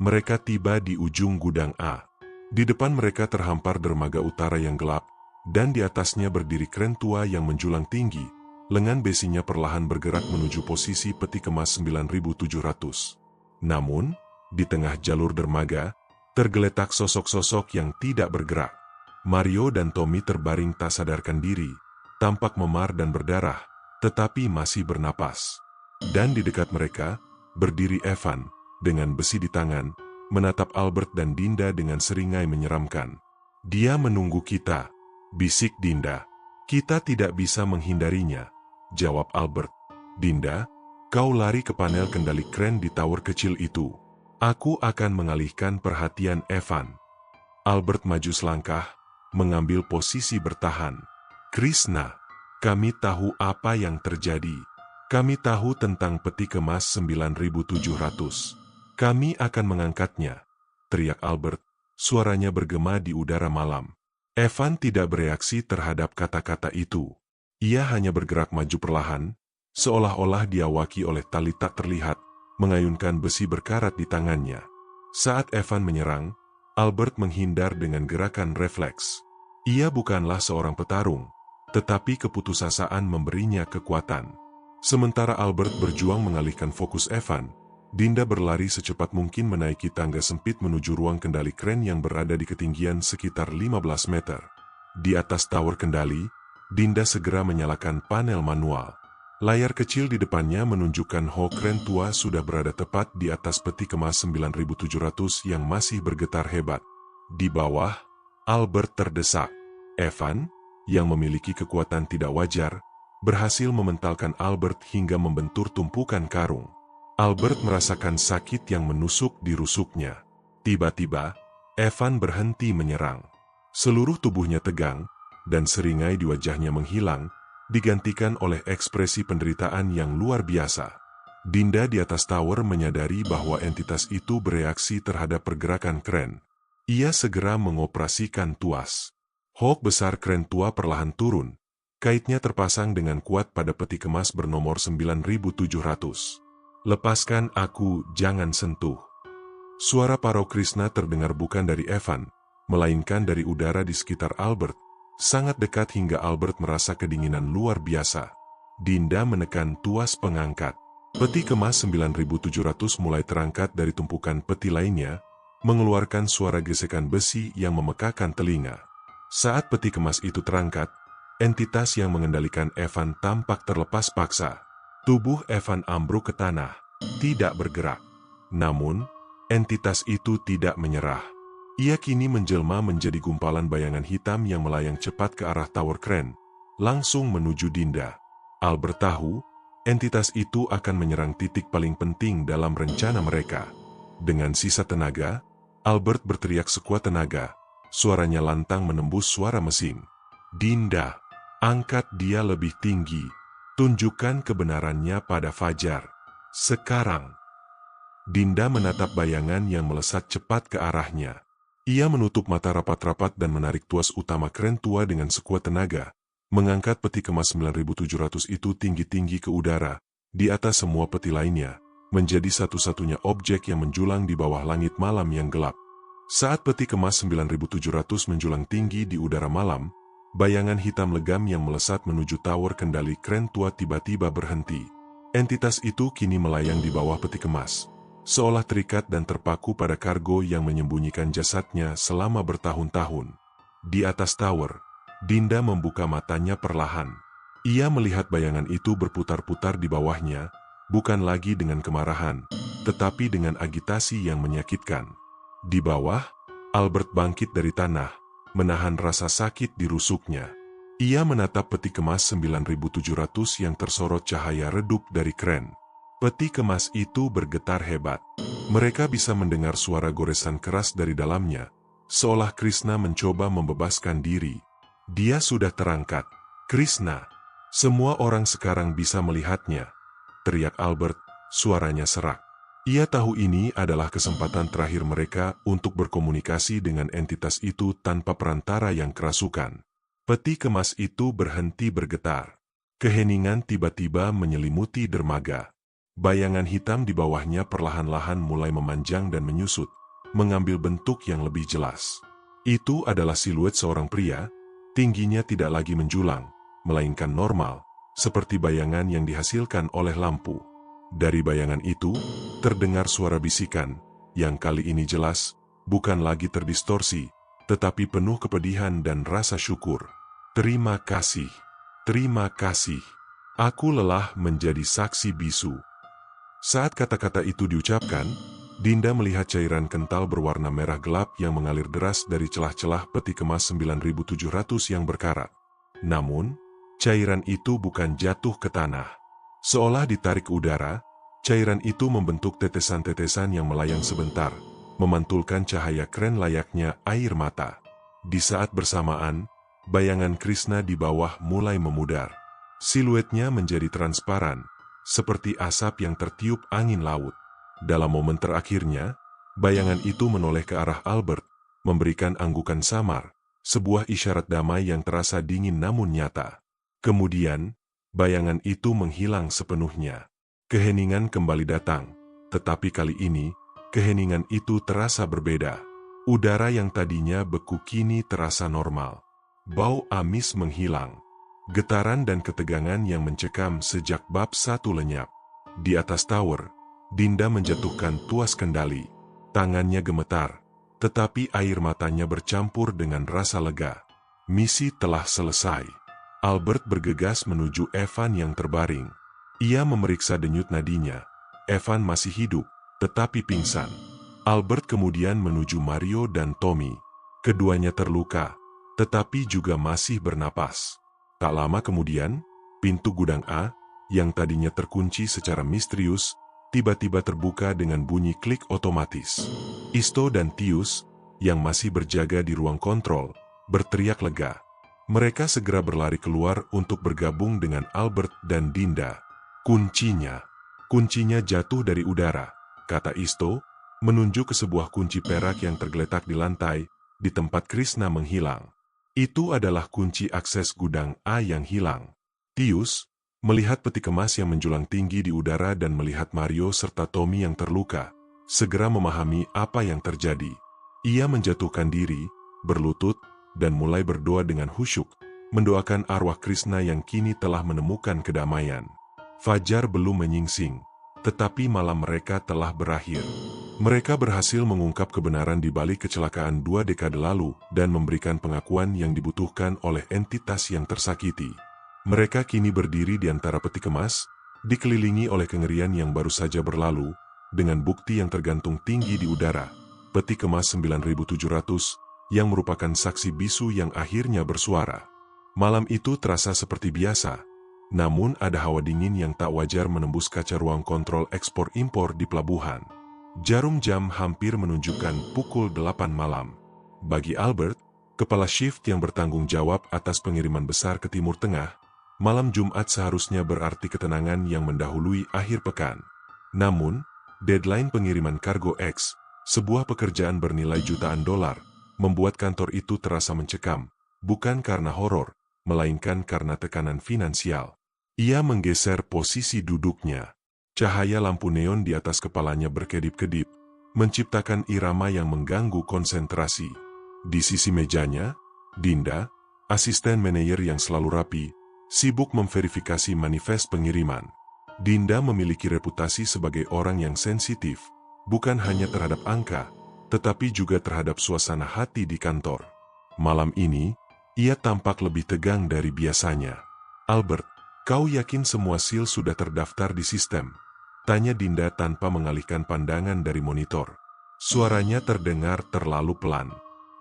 Mereka tiba di ujung gudang A. Di depan mereka terhampar dermaga utara yang gelap, dan di atasnya berdiri kren tua yang menjulang tinggi, lengan besinya perlahan bergerak menuju posisi peti kemas 9700. Namun, di tengah jalur dermaga, tergeletak sosok-sosok yang tidak bergerak. Mario dan Tommy terbaring tak sadarkan diri, tampak memar dan berdarah, tetapi masih bernapas. Dan di dekat mereka, berdiri Evan, dengan besi di tangan, menatap Albert dan Dinda dengan seringai menyeramkan. Dia menunggu kita. Bisik Dinda. Kita tidak bisa menghindarinya, jawab Albert. Dinda, kau lari ke panel kendali kren di tower kecil itu. Aku akan mengalihkan perhatian Evan. Albert maju selangkah, mengambil posisi bertahan. Krishna, kami tahu apa yang terjadi. Kami tahu tentang peti kemas 9700. Kami akan mengangkatnya, teriak Albert, suaranya bergema di udara malam. Evan tidak bereaksi terhadap kata-kata itu. Ia hanya bergerak maju perlahan, seolah-olah diawaki oleh tali tak terlihat, mengayunkan besi berkarat di tangannya. Saat Evan menyerang, Albert menghindar dengan gerakan refleks. Ia bukanlah seorang petarung, tetapi keputusasaan memberinya kekuatan. Sementara Albert berjuang mengalihkan fokus Evan, Dinda berlari secepat mungkin menaiki tangga sempit menuju ruang kendali kren yang berada di ketinggian sekitar 15 meter. Di atas tower kendali, Dinda segera menyalakan panel manual. Layar kecil di depannya menunjukkan hull kren tua sudah berada tepat di atas peti kemas 9700 yang masih bergetar hebat. Di bawah, Albert terdesak. Evan, yang memiliki kekuatan tidak wajar, berhasil mementalkan Albert hingga membentur tumpukan karung. Albert merasakan sakit yang menusuk di rusuknya. Tiba-tiba, Evan berhenti menyerang. Seluruh tubuhnya tegang, dan seringai di wajahnya menghilang, digantikan oleh ekspresi penderitaan yang luar biasa. Dinda di atas tower menyadari bahwa entitas itu bereaksi terhadap pergerakan kren. Ia segera mengoperasikan tuas. Hok besar kren tua perlahan turun. Kaitnya terpasang dengan kuat pada peti kemas bernomor 9700. Lepaskan aku, jangan sentuh. Suara Parau Krishna terdengar bukan dari Evan, melainkan dari udara di sekitar Albert, sangat dekat hingga Albert merasa kedinginan luar biasa. Dinda menekan tuas pengangkat. Peti kemas 9700 mulai terangkat dari tumpukan peti lainnya, mengeluarkan suara gesekan besi yang memekakan telinga. Saat peti kemas itu terangkat, entitas yang mengendalikan Evan tampak terlepas paksa. Tubuh Evan ambruk ke tanah, tidak bergerak. Namun, entitas itu tidak menyerah. Ia kini menjelma menjadi gumpalan bayangan hitam yang melayang cepat ke arah tower kren, langsung menuju Dinda. Albert tahu, entitas itu akan menyerang titik paling penting dalam rencana mereka. Dengan sisa tenaga, Albert berteriak sekuat tenaga, suaranya lantang menembus suara mesin. Dinda, angkat dia lebih tinggi. Tunjukkan kebenarannya pada Fajar. Sekarang. Dinda menatap bayangan yang melesat cepat ke arahnya. Ia menutup mata rapat-rapat dan menarik tuas utama kren tua dengan sekuat tenaga, mengangkat peti kemas 9700 itu tinggi-tinggi ke udara, di atas semua peti lainnya, menjadi satu-satunya objek yang menjulang di bawah langit malam yang gelap. Saat peti kemas 9700 menjulang tinggi di udara malam, bayangan hitam legam yang melesat menuju tower kendali kren tua tiba-tiba berhenti. Entitas itu kini melayang di bawah peti kemas, seolah terikat dan terpaku pada kargo yang menyembunyikan jasadnya selama bertahun-tahun. Di atas tower, Dinda membuka matanya perlahan. Ia melihat bayangan itu berputar-putar di bawahnya, bukan lagi dengan kemarahan, tetapi dengan agitasi yang menyakitkan. Di bawah, Albert bangkit dari tanah, menahan rasa sakit di rusuknya. Ia menatap peti kemas 9700 yang tersorot cahaya redup dari kren. Peti kemas itu bergetar hebat. Mereka bisa mendengar suara goresan keras dari dalamnya, seolah Krishna mencoba membebaskan diri. Dia sudah terangkat. Krishna, semua orang sekarang bisa melihatnya, teriak Albert, suaranya serak. Ia tahu ini adalah kesempatan terakhir mereka untuk berkomunikasi dengan entitas itu tanpa perantara yang kerasukan. Peti kemas itu berhenti bergetar. Keheningan tiba-tiba menyelimuti dermaga. Bayangan hitam di bawahnya perlahan-lahan mulai memanjang dan menyusut, mengambil bentuk yang lebih jelas. Itu adalah siluet seorang pria, tingginya tidak lagi menjulang, melainkan normal, seperti bayangan yang dihasilkan oleh lampu. Dari bayangan itu, terdengar suara bisikan, yang kali ini jelas, bukan lagi terdistorsi, tetapi penuh kepedihan dan rasa syukur. Terima kasih, terima kasih. Aku lelah menjadi saksi bisu. Saat kata-kata itu diucapkan, Dinda melihat cairan kental berwarna merah gelap yang mengalir deras dari celah-celah peti kemas 9700 yang berkarat. Namun, cairan itu bukan jatuh ke tanah. Seolah ditarik udara, Cairan itu membentuk tetesan-tetesan yang melayang sebentar, memantulkan cahaya keren layaknya air mata. Di saat bersamaan, bayangan Krishna di bawah mulai memudar. Siluetnya menjadi transparan, seperti asap yang tertiup angin laut. Dalam momen terakhirnya, bayangan itu menoleh ke arah Albert, memberikan anggukan samar, sebuah isyarat damai yang terasa dingin namun nyata. Kemudian, bayangan itu menghilang sepenuhnya. Keheningan kembali datang, tetapi kali ini, keheningan itu terasa berbeda. Udara yang tadinya beku kini terasa normal. Bau amis menghilang. Getaran dan ketegangan yang mencekam sejak bab 1 lenyap. Di atas tower, Dinda menjatuhkan tuas kendali. Tangannya gemetar, tetapi air matanya bercampur dengan rasa lega. Misi telah selesai. Albert bergegas menuju Evan yang terbaring. Ia memeriksa denyut nadinya. Evan masih hidup, tetapi pingsan. Albert kemudian menuju Mario dan Tommy. Keduanya terluka, tetapi juga masih bernapas. Tak lama kemudian, pintu gudang A, yang tadinya terkunci secara misterius, tiba-tiba terbuka dengan bunyi klik otomatis. Isto dan Tius, yang masih berjaga di ruang kontrol, berteriak lega. Mereka segera berlari keluar untuk bergabung dengan Albert dan Dinda. Kuncinya jatuh dari udara, kata Isto, menunjuk ke sebuah kunci perak yang tergeletak di lantai, di tempat Krishna menghilang. Itu adalah kunci akses gudang A yang hilang. Tius, melihat peti kemas yang menjulang tinggi di udara dan melihat Mario serta Tommy yang terluka, segera memahami apa yang terjadi. Ia menjatuhkan diri, berlutut, dan mulai berdoa dengan khusyuk, mendoakan arwah Krishna yang kini telah menemukan kedamaian. Fajar belum menyingsing, tetapi malam mereka telah berakhir. Mereka berhasil mengungkap kebenaran di balik kecelakaan 2 dekade lalu dan memberikan pengakuan yang dibutuhkan oleh entitas yang tersakiti. Mereka kini berdiri di antara peti kemas, dikelilingi oleh kengerian yang baru saja berlalu, dengan bukti yang tergantung tinggi di udara. Peti kemas 9700, yang merupakan saksi bisu yang akhirnya bersuara. Malam itu terasa seperti biasa, namun ada hawa dingin yang tak wajar menembus kaca ruang kontrol ekspor-impor di pelabuhan. Jarum jam hampir menunjukkan pukul 8 malam. Bagi Albert, kepala shift yang bertanggung jawab atas pengiriman besar ke Timur Tengah, malam Jumat seharusnya berarti ketenangan yang mendahului akhir pekan. Namun, deadline pengiriman kargo X, sebuah pekerjaan bernilai jutaan dolar, membuat kantor itu terasa mencekam, bukan karena horor, melainkan karena tekanan finansial. Ia menggeser posisi duduknya. Cahaya lampu neon di atas kepalanya berkedip-kedip, menciptakan irama yang mengganggu konsentrasi. Di sisi mejanya, Dinda, asisten manajer yang selalu rapi, sibuk memverifikasi manifest pengiriman. Dinda memiliki reputasi sebagai orang yang sensitif, bukan hanya terhadap angka, tetapi juga terhadap suasana hati di kantor. Malam ini, ia tampak lebih tegang dari biasanya. "Albert, kau yakin semua seal sudah terdaftar di sistem?" tanya Dinda tanpa mengalihkan pandangan dari monitor. Suaranya terdengar terlalu pelan.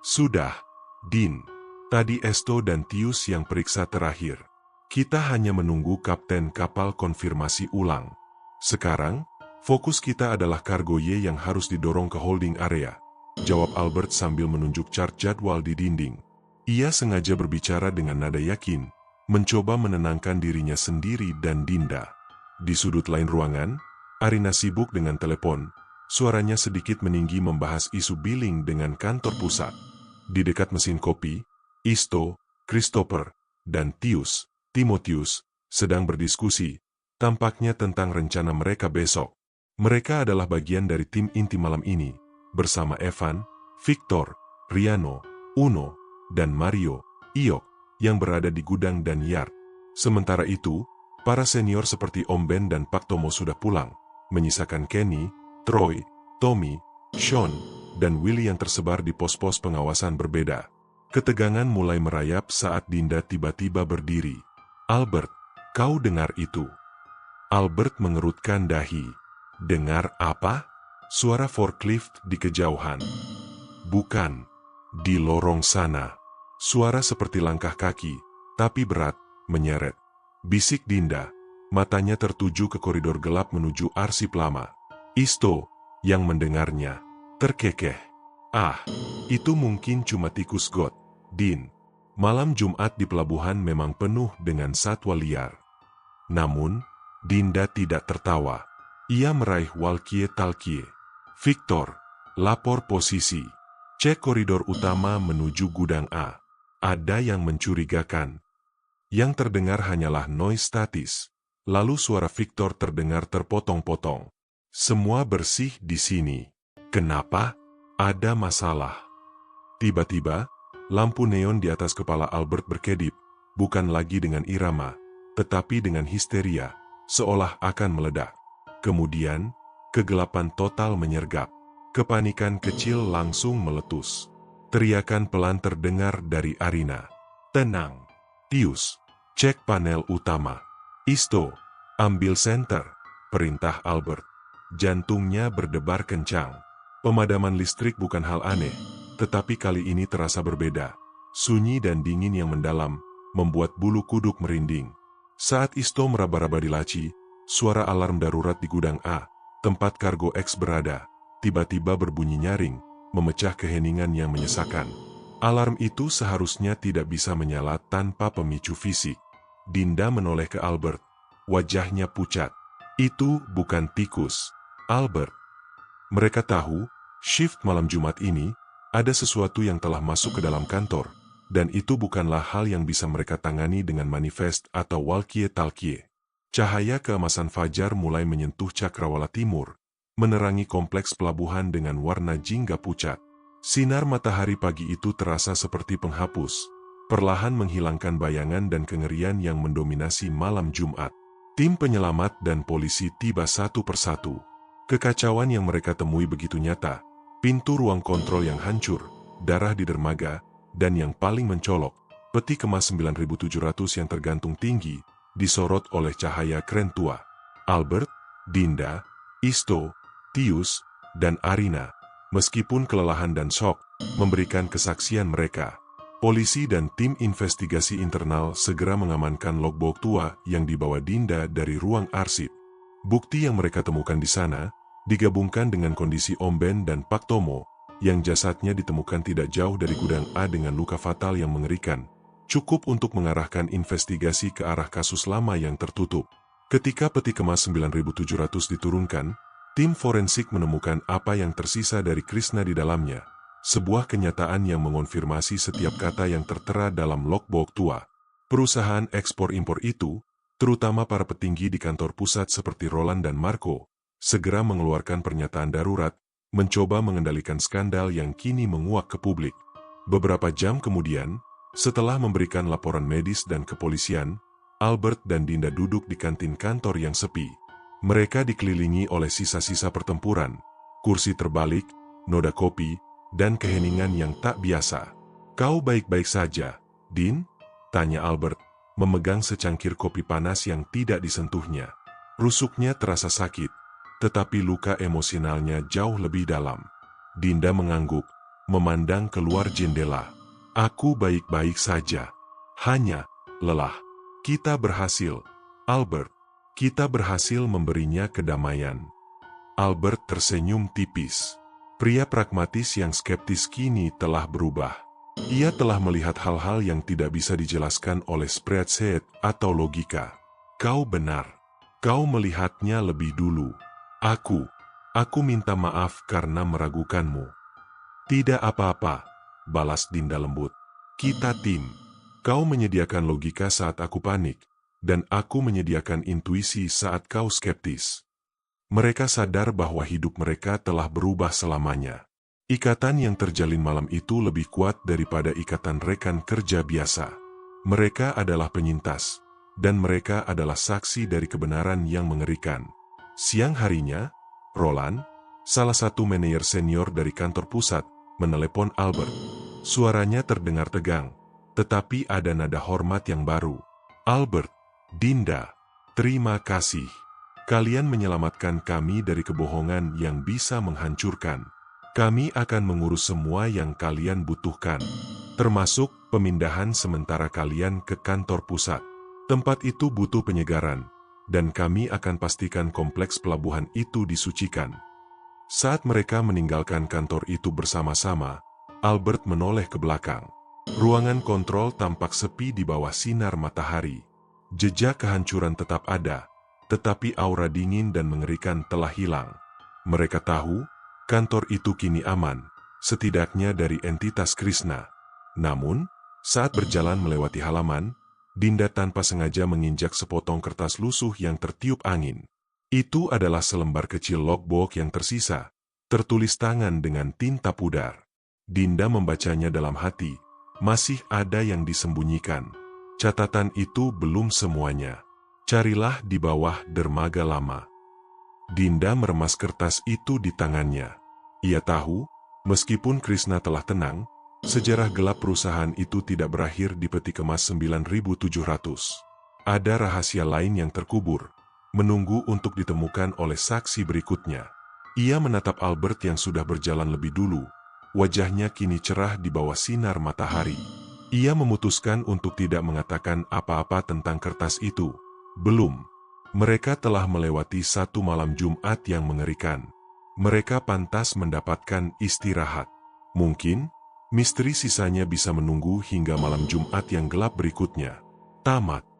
"Sudah, Din. Tadi Esto dan Tius yang periksa terakhir. Kita hanya menunggu kapten kapal konfirmasi ulang. Sekarang, fokus kita adalah kargo Y yang harus didorong ke holding area," jawab Albert sambil menunjuk chart jadwal di dinding. Ia sengaja berbicara dengan nada yakin, mencoba menenangkan dirinya sendiri dan Dinda. Di sudut lain ruangan, Arina sibuk dengan telepon. Suaranya sedikit meninggi membahas isu billing dengan kantor pusat. Di dekat mesin kopi, Isto, Christopher, dan Timotius, sedang berdiskusi, tampaknya tentang rencana mereka besok. Mereka adalah bagian dari tim inti malam ini, bersama Evan, Victor, Riano, Uno, dan Mario, Iok, yang berada di gudang dan yard. Sementara itu, para senior seperti Om Ben dan Pak Tomo sudah pulang, menyisakan Kenny, Troy, Tommy, Sean, dan Willy yang tersebar di pos-pos pengawasan berbeda. Ketegangan mulai merayap saat Dinda tiba-tiba berdiri. "Albert, kau dengar itu?" Albert mengerutkan dahi. "Dengar apa?" Suara forklift di kejauhan. "Bukan. Di lorong sana." Suara seperti langkah kaki, tapi berat, menyeret. Bisik Dinda, matanya tertuju ke koridor gelap menuju arsip lama. Isto, yang mendengarnya, terkekeh. Ah, itu mungkin cuma tikus got, Din. Malam Jumat di pelabuhan memang penuh dengan satwa liar. Namun, Dinda tidak tertawa. Ia meraih walkie-talkie. Victor, lapor posisi. Cek koridor utama menuju gudang A. Ada yang mencurigakan. Yang terdengar hanyalah noise statis. Lalu suara Victor terdengar terpotong-potong. Semua bersih di sini. Kenapa? Ada masalah. Tiba-tiba, lampu neon di atas kepala Albert berkedip, bukan lagi dengan irama, tetapi dengan histeria, seolah akan meledak. Kemudian, kegelapan total menyergap. Kepanikan kecil langsung meletus. Teriakan pelan terdengar dari Arina. Tenang. Tius, cek panel utama. Isto, ambil senter, perintah Albert. Jantungnya berdebar kencang. Pemadaman listrik bukan hal aneh, tetapi kali ini terasa berbeda. Sunyi dan dingin yang mendalam, membuat bulu kuduk merinding. Saat Isto meraba-raba di laci, suara alarm darurat di gudang A, tempat kargo X berada, tiba-tiba berbunyi nyaring, memecah keheningan yang menyesakan. Alarm itu seharusnya tidak bisa menyala tanpa pemicu fisik. Dinda menoleh ke Albert. Wajahnya pucat. Itu bukan tikus, Albert. Mereka tahu, shift malam Jumat ini, ada sesuatu yang telah masuk ke dalam kantor, dan itu bukanlah hal yang bisa mereka tangani dengan manifest atau walkie-talkie. Cahaya keemasan fajar mulai menyentuh cakrawala timur, menerangi kompleks pelabuhan dengan warna jingga pucat. Sinar matahari pagi itu terasa seperti penghapus, perlahan menghilangkan bayangan dan kengerian yang mendominasi malam Jumat. Tim penyelamat dan polisi tiba satu persatu. Kekacauan yang mereka temui begitu nyata, pintu ruang kontrol yang hancur, darah di dermaga, dan yang paling mencolok, peti kemas 9700 yang tergantung tinggi, disorot oleh cahaya kren tua. Albert, Dinda, Isto, Tius, dan Arina, meskipun kelelahan dan shock, memberikan kesaksian mereka. Polisi dan tim investigasi internal segera mengamankan logbook tua yang dibawa Dinda dari ruang arsip. Bukti yang mereka temukan di sana, digabungkan dengan kondisi Om Ben dan Pak Tomo, yang jasadnya ditemukan tidak jauh dari gudang A dengan luka fatal yang mengerikan, cukup untuk mengarahkan investigasi ke arah kasus lama yang tertutup. Ketika peti kemas 9700 diturunkan, tim forensik menemukan apa yang tersisa dari Krishna di dalamnya. Sebuah kenyataan yang mengonfirmasi setiap kata yang tertera dalam logbook tua. Perusahaan ekspor-impor itu, terutama para petinggi di kantor pusat seperti Roland dan Marco, segera mengeluarkan pernyataan darurat, mencoba mengendalikan skandal yang kini menguak ke publik. Beberapa jam kemudian, setelah memberikan laporan medis dan kepolisian, Albert dan Dinda duduk di kantin kantor yang sepi. Mereka dikelilingi oleh sisa-sisa pertempuran, kursi terbalik, noda kopi, dan keheningan yang tak biasa. "Kau baik-baik saja, Din?" tanya Albert, memegang secangkir kopi panas yang tidak disentuhnya. Rusuknya terasa sakit, tetapi luka emosionalnya jauh lebih dalam. Dinda mengangguk, memandang keluar jendela. "Aku baik-baik saja. Hanya lelah. Kita berhasil, Albert. Kita berhasil memberinya kedamaian." Albert tersenyum tipis. Pria pragmatis yang skeptis kini telah berubah. Ia telah melihat hal-hal yang tidak bisa dijelaskan oleh spreadsheet atau logika. "Kau benar. Kau melihatnya lebih dulu. Aku minta maaf karena meragukanmu." "Tidak apa-apa," balas Dinda lembut. "Kita tim. Kau menyediakan logika saat aku panik, dan aku menyediakan intuisi saat kau skeptis." Mereka sadar bahwa hidup mereka telah berubah selamanya. Ikatan yang terjalin malam itu lebih kuat daripada ikatan rekan kerja biasa. Mereka adalah penyintas, dan mereka adalah saksi dari kebenaran yang mengerikan. Siang harinya, Roland, salah satu manajer senior dari kantor pusat, menelepon Albert. Suaranya terdengar tegang, tetapi ada nada hormat yang baru. "Albert, Dinda, terima kasih. Kalian menyelamatkan kami dari kebohongan yang bisa menghancurkan. Kami akan mengurus semua yang kalian butuhkan, termasuk pemindahan sementara kalian ke kantor pusat. Tempat itu butuh penyegaran, dan kami akan pastikan kompleks pelabuhan itu disucikan." Saat mereka meninggalkan kantor itu bersama-sama, Albert menoleh ke belakang. Ruangan kontrol tampak sepi di bawah sinar matahari. Jejak kehancuran tetap ada, tetapi aura dingin dan mengerikan telah hilang. Mereka tahu, kantor itu kini aman, setidaknya dari entitas Krishna. Namun, saat berjalan melewati halaman, Dinda tanpa sengaja menginjak sepotong kertas lusuh yang tertiup angin. Itu adalah selembar kecil logbook yang tersisa, tertulis tangan dengan tinta pudar. Dinda membacanya dalam hati, masih ada yang disembunyikan. Catatan itu belum semuanya. Carilah di bawah dermaga lama. Dinda meremas kertas itu di tangannya. Ia tahu, meskipun Krishna telah tenang, sejarah gelap perusahaan itu tidak berakhir di peti kemas 9700. Ada rahasia lain yang terkubur, menunggu untuk ditemukan oleh saksi berikutnya. Ia menatap Albert yang sudah berjalan lebih dulu. Wajahnya kini cerah di bawah sinar matahari. Ia memutuskan untuk tidak mengatakan apa-apa tentang kertas itu. Belum. Mereka telah melewati satu malam Jumat yang mengerikan. Mereka pantas mendapatkan istirahat. Mungkin, misteri sisanya bisa menunggu hingga malam Jumat yang gelap berikutnya. Tamat.